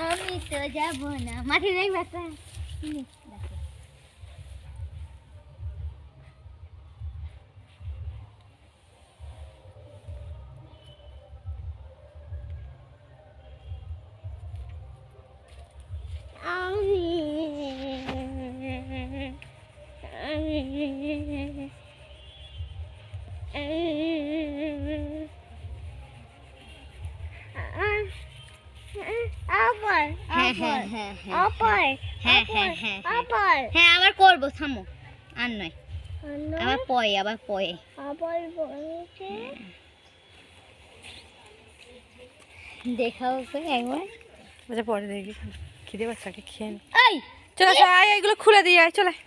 আমি তো যাবো না মাঠে যাই বাচ্চা হ্যাঁ আবার করবো থামো আর নয় আবার পয়ে দেখাও একবার পরে দেখি খিদে বাচ্চাকে খেয়ে চলে এগুলো খুলে দিয়ে চলে